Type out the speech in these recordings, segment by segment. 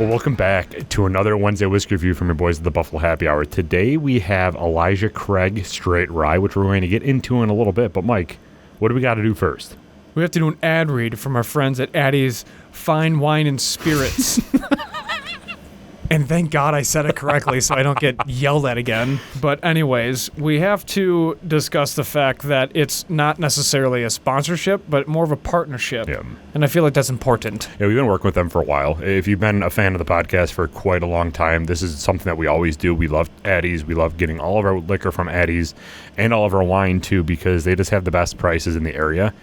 Well, welcome back to another Wednesday whiskey review from your boys at the Buffalo Happy Hour. Today we have Elijah Craig Straight Rye, which we're going to get into in a little bit. But Mike, what do we got to do first? We have to do an ad read from our friends at Addie's Fine Wine and Spirits. And thank God I said it correctly so I don't get yelled at again. But anyways, we have to discuss the fact that it's not necessarily a sponsorship, but more of a partnership. Yeah. And I feel like that's important. Yeah, we've been working with them for a while. If you've been a fan of the podcast for quite a long time, this is something that we always do. We love Addie's. We love getting all of our liquor from Addie's and all of our wine too, because they just have the best prices in the area.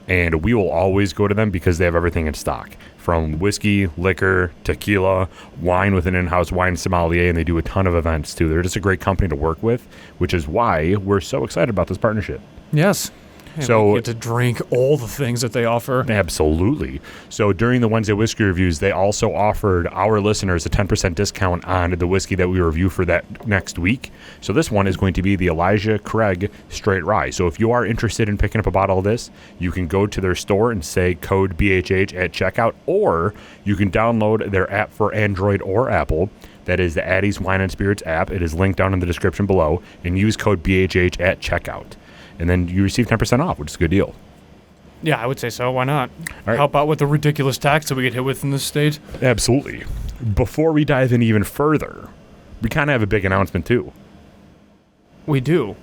And we will always go to them because they have everything in stock, from whiskey, liquor, tequila, wine with an in-house wine sommelier, and they do a ton of events too. They're just a great company to work with, which is why we're so excited about this partnership. Yes. And So we get to drink all the things that they offer. Absolutely. So during the Wednesday whiskey reviews, they also offered our listeners a 10% discount on the whiskey that we review for that next week. So this one is going to be the Elijah Craig Straight Rye. So if you are interested in picking up a bottle of this, you can go to their store and say code BHH at checkout, or you can download their app for Android or Apple. That is the Addie's Wine and Spirits app. It is linked down in the description below, and use code BHH at checkout. And then you receive 10% off, which is a good deal. Yeah, I would say so. Why not? All right. Help out with the ridiculous tax that we get hit with in this state. Absolutely. Before we dive in even further, we kind of have a big announcement too. We do.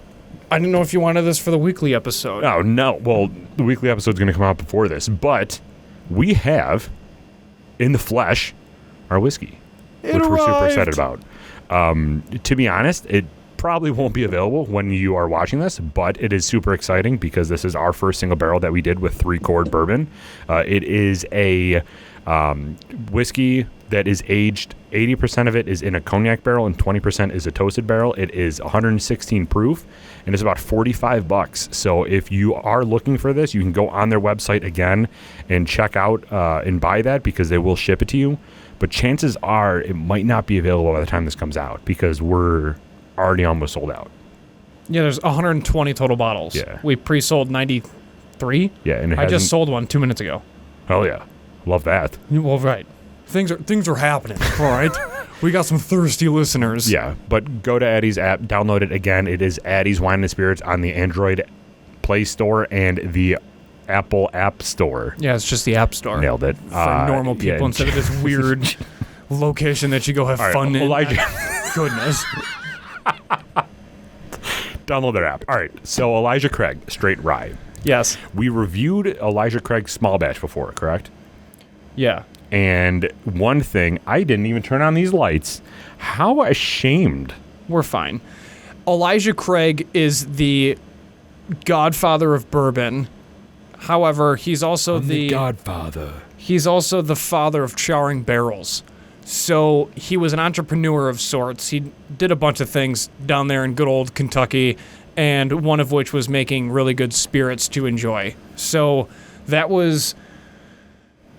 I didn't know if you wanted this for the weekly episode. Oh, no. Well, the weekly episode is going to come out before this, but we have, in the flesh, our whiskey, which we're super excited about. To be honest, it probably won't be available when you are watching this, but it is super exciting because this is our first single barrel that we did with 3-chord bourbon. It is a whiskey that is aged, 80% of it is in a cognac barrel and 20% is a toasted barrel. It is 116 proof and it's about $45. So if you are looking for this, you can go on their website again and check out and buy that because they will ship it to you. But chances are it might not be available by the time this comes out because we're already almost sold out. Yeah, there's 120 total bottles. Yeah. We pre-sold 93. Yeah, and I just sold one 2 minutes ago. Oh yeah, love that. Well, right. Things are happening. All right. We got some thirsty listeners. Yeah, but go to Addie's app, download it again. It is Addie's Wine and Spirits on the Android Play Store and the Apple App Store. Yeah, it's just the App Store. Nailed it. For normal people yeah. instead of this weird location that you go have fun in. Elijah. Goodness. Download their app. All right, so Elijah Craig Straight Rye. Yes. We reviewed Elijah Craig small batch before, correct? Yeah. And one thing, I didn't even turn on these lights. How ashamed. We're fine. Elijah Craig is the godfather of bourbon. However, he's also the godfather. He's also the father of charring barrels. So he was an entrepreneur of sorts. He did a bunch of things down there in good old Kentucky, and one of which was making really good spirits to enjoy. So that was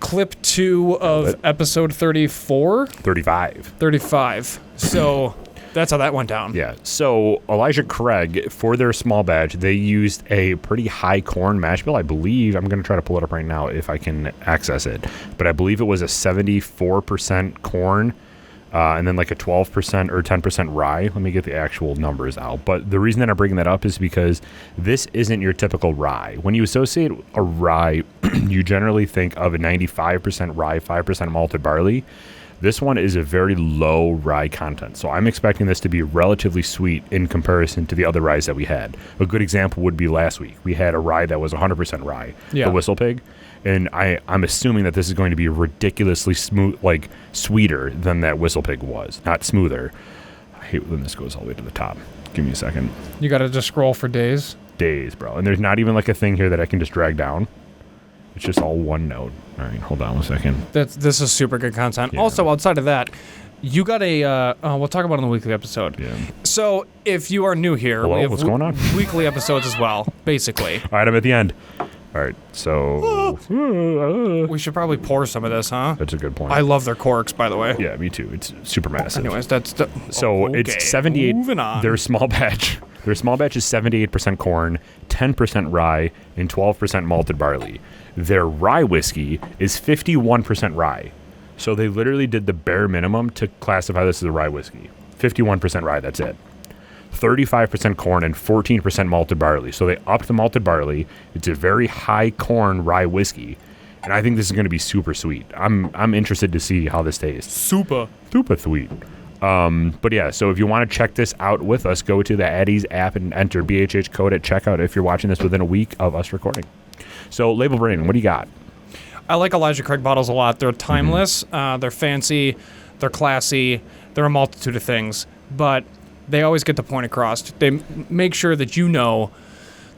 clip 2 of episode 34? 35. So that's how that went down. Yeah. So Elijah Craig, for their small batch, they used a pretty high corn mash bill. I believe, I'm going to try to pull it up right now if I can access it. But I believe it was a 74% corn and then like a 12% or 10% rye. Let me get the actual numbers out. But the reason that I'm bringing that up is because this isn't your typical rye. When you associate a rye, you generally think of a 95% rye, 5% malted barley. This one is a very low rye content, so I'm expecting this to be relatively sweet in comparison to the other ryes that we had. A good example would be last week. We had a rye that was 100% rye, the Whistle Pig, and I'm assuming that this is going to be ridiculously smooth, like sweeter than that Whistle Pig was, not smoother. I hate when this goes all the way to the top. Give me a second. You got to just scroll for days? Days, bro. And there's not even like a thing here that I can just drag down. It's just all one note. All right, hold on 1 second. This is super good content. Yeah. Also, outside of that, you got a, we'll talk about it in the weekly episode. Yeah. So, if you are new here, Hello, we have what's going on? weekly episodes as well, basically. All right, I'm at the end. All right, so... We should probably pour some of this, huh? That's a good point. I love their corks, by the way. Yeah, me too. It's super massive. Anyways, It's 78. Moving on. Their small batch is 78% corn, 10% rye, and 12% malted barley. Their rye whiskey is 51% rye. So they literally did the bare minimum to classify this as a rye whiskey. 51% rye, that's it. 35% corn and 14% malted barley. So they upped the malted barley. It's a very high corn rye whiskey. And I think this is going to be super sweet. I'm interested to see how this tastes. Super Sweet. But yeah, so if you want to check this out with us, go to the Addies app and enter BHH code at checkout if you're watching this within a week of us recording. So, Label Brandon, what do you got? I like Elijah Craig bottles a lot. They're timeless, they're fancy, they're classy, they're a multitude of things. But they always get the point across. They make sure that you know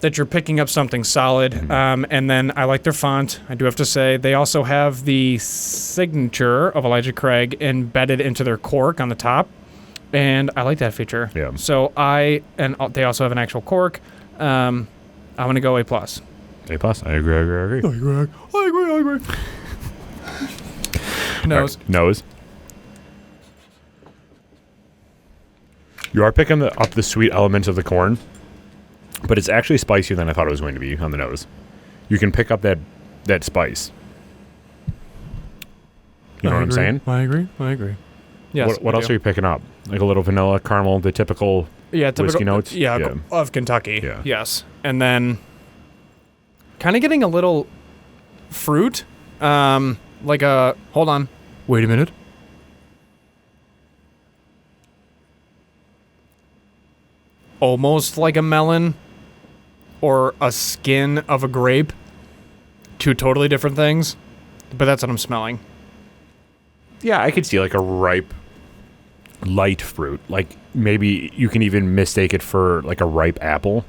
that you're picking up something solid. And then I like their font. I do have to say, they also have the signature of Elijah Craig embedded into their cork on the top. And I like that feature. Yeah. So they also have an actual cork. I'm going to go A+. A+. I agree. I agree. Nose. Right. Nose. You are picking up the sweet elements of the corn, but it's actually spicier than I thought it was going to be on the nose. You can pick up that spice. You know what I'm saying? I agree. Yes. What else are you picking up? Like a little vanilla, caramel, the typical whiskey notes? Yeah, of Kentucky. Yeah. Yes. And then kind of getting a little fruit. Like a... Hold on. Wait a minute. Almost like a melon or a skin of a grape. Two totally different things. But that's what I'm smelling. Yeah, I could see like a ripe, light fruit. Like maybe you can even mistake it for like a ripe apple.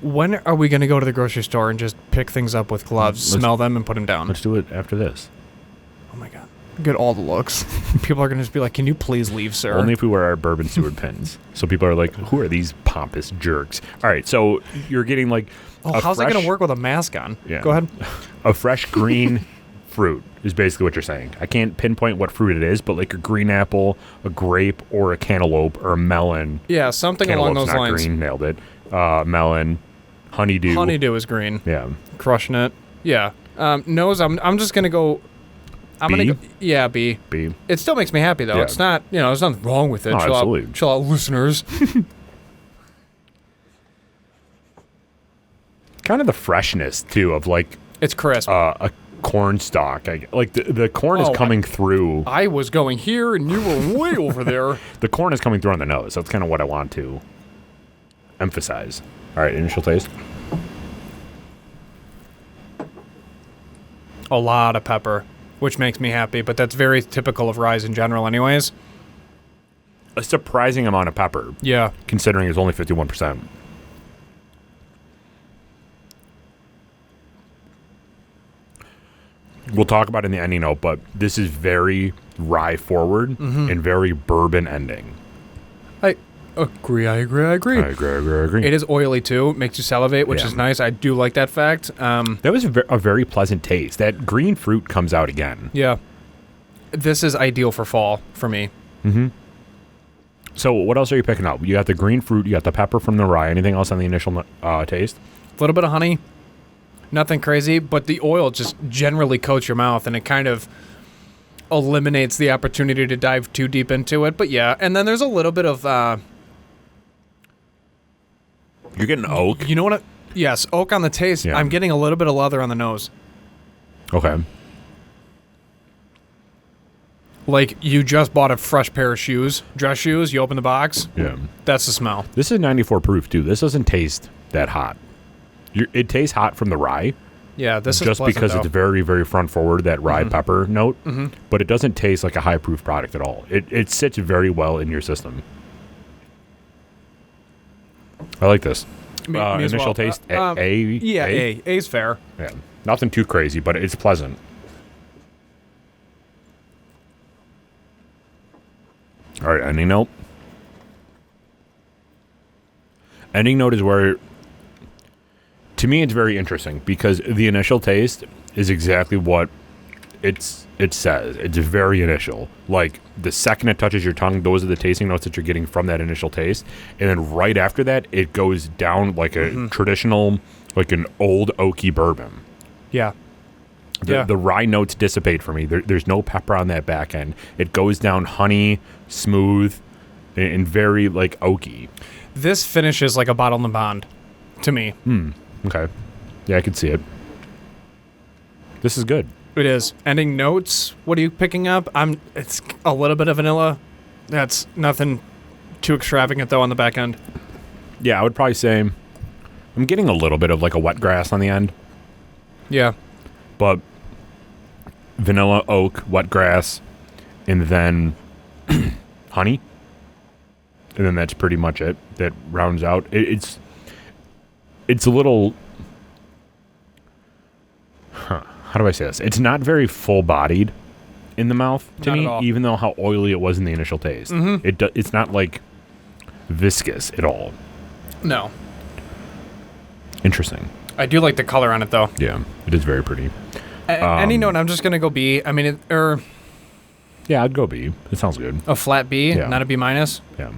When are we going to go to the grocery store and just pick things up with gloves, smell them, and put them down? Let's do it after this. Oh my God. Get all the looks. People are going to just be like, can you please leave, sir? Only if we wear our bourbon steward pins. So people are like, who are these pompous jerks? All right, so you're getting like how's it going to work with a mask on? Yeah. Go ahead. A fresh green fruit is basically what you're saying. I can't pinpoint what fruit it is, but like a green apple, a grape, or a cantaloupe, or a melon. Yeah, something along those not lines. Green, nailed it. Melon, honeydew. Honeydew is green. Yeah. Crushing it. Yeah. Nose, I'm just going to go... I'm B? going to go... Yeah, B. B. It still makes me happy, though. Yeah. It's not... there's nothing wrong with it. Oh, absolutely. Chill out, listeners. Kind of the freshness, too, of like... It's crisp. A corn stalk. Like the corn is coming through. I was going here, and you were way over there. The corn is coming through on the nose. That's kind of what I want to emphasize. All right, initial taste. A lot of pepper, which makes me happy, but that's very typical of ryes in general anyways. A surprising amount of pepper. Yeah. Considering it's only 51%. We'll talk about it in the ending note, but this is very rye forward and very bourbon ending. I agree. I agree. It is oily too. It makes you salivate, which is nice. I do like that fact. That was a very pleasant taste. That green fruit comes out again. Yeah. This is ideal for fall for me. Mm-hmm. So what else are you picking up? You got the green fruit. You got the pepper from the rye. Anything else on the initial taste? A little bit of honey. Nothing crazy, but the oil just generally coats your mouth, and it kind of eliminates the opportunity to dive too deep into it. But yeah, and then there's a little bit of... You're getting oak? You know what? Yes, oak on the taste. Yeah. I'm getting a little bit of leather on the nose. Okay. Like you just bought a fresh pair of shoes, dress shoes, you open the box. Yeah. That's the smell. This is 94 proof, too. This doesn't taste that hot. It tastes hot from the rye. Yeah, this is just pleasant, because though. it's very, very front forward, that rye pepper note. But it doesn't taste like a high proof product at all. It sits very well in your system. I like this. Me as initial well. taste, Yeah, A? A's fair. Yeah. Nothing too crazy, but it's pleasant. All right, ending note. Ending note is where, to me, it's very interesting because the initial taste is exactly what it says. It's very initial. Like, the second it touches your tongue, those are the tasting notes that you're getting from that initial taste. And then right after that, it goes down like a traditional, like an old oaky bourbon. Yeah. The rye notes dissipate for me. There's no pepper on that back end. It goes down honey, smooth, and very like oaky. This finishes like a bottle in the bond to me. Okay. Yeah, I can see it. This is good. It is. Ending notes, what are you picking up? It's a little bit of vanilla. That's nothing too extravagant though on the back end. Yeah, I would probably say I'm getting a little bit of like a wet grass on the end. Yeah. But vanilla, oak, wet grass, and then honey. And then that's pretty much it. That rounds out. It's a little... How do I say this? It's not very full-bodied in the mouth to Not me, at all. even though how oily it was in the initial taste. It's not like viscous at all. No. Interesting. I do like the color on it though. Yeah, it is very pretty. Any note, I'm just gonna go B. I mean, Yeah, I'd go B. It sounds good. a flat B, Yeah. not a B minus. Yeah.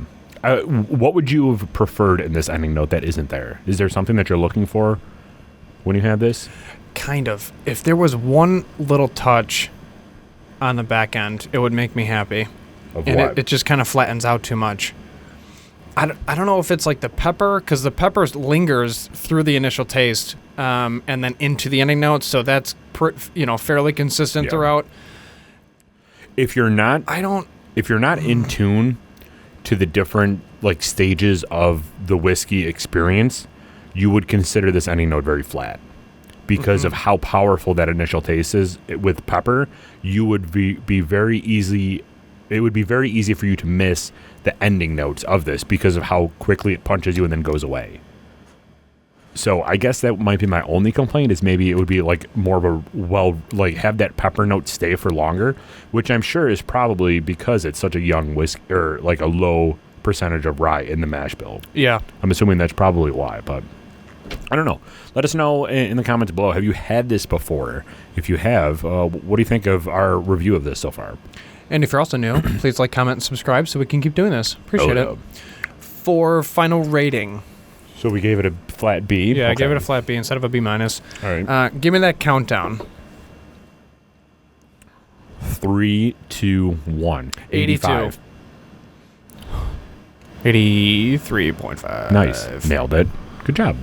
What would you have preferred in this ending note that isn't there? Is there something that you're looking for when you have this? Kind of. If there was one little touch on the back end, it would make me happy. Of And what? it just kind of flattens out too much. I don't know if it's like the pepper, because the pepper lingers through the initial taste and then into the ending notes, so that's fairly consistent Yeah. throughout. If you're not in tune to the different like stages of the whiskey experience, you would consider this ending note very flat. Because of how powerful that initial taste is with pepper, you would be very easy. It would be very easy for you to miss the ending notes of this because of how quickly it punches you and then goes away. So I guess that might be my only complaint, is maybe it would be like more of a have that pepper note stay for longer, which I'm sure is probably because it's such a young whiskey, or like a low percentage of rye in the mash bill. Yeah. I'm assuming that's probably why, but I don't know. Let us know in the comments below. Have you had this before? If you have, what do you think of our review of this so far? And if you're also new, please like, comment, and subscribe so we can keep doing this. Appreciate it. For final rating. So we gave it a flat B. Yeah, I Okay. gave it a flat B instead of a B minus. All right. Give me that countdown. 3, 2, 1. 85. 83.5. Nice. Nailed it. Good job.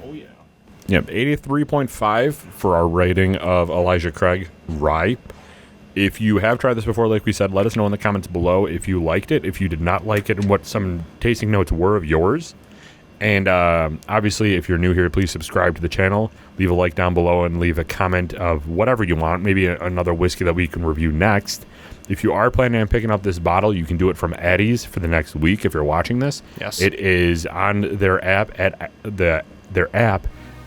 Oh, yeah. Yep, 83.5 for our rating of Elijah Craig Rye. If you have tried this before, like we said, let us know in the comments below if you liked it, if you did not like it, and what some tasting notes were of yours. And obviously, if you're new here, please subscribe to the channel. Leave a like down below and leave a comment of whatever you want. Maybe another whiskey that we can review next. If you are planning on picking up this bottle, you can do it from Addie's for the next week if you're watching this. Yes. It is on their app,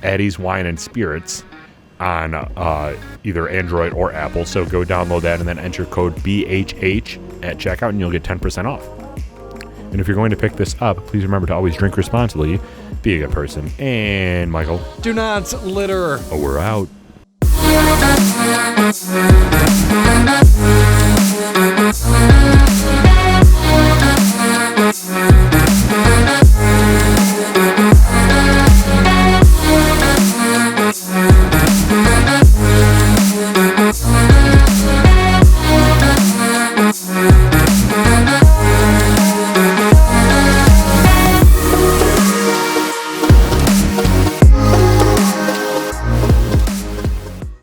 Addie's Wine and Spirits, on either Android or Apple. So go download that and then enter code BHH at checkout and you'll get 10% off. And if you're going to pick this up, please remember to always drink responsibly, be a good person, and Michael, Do not litter. we're out.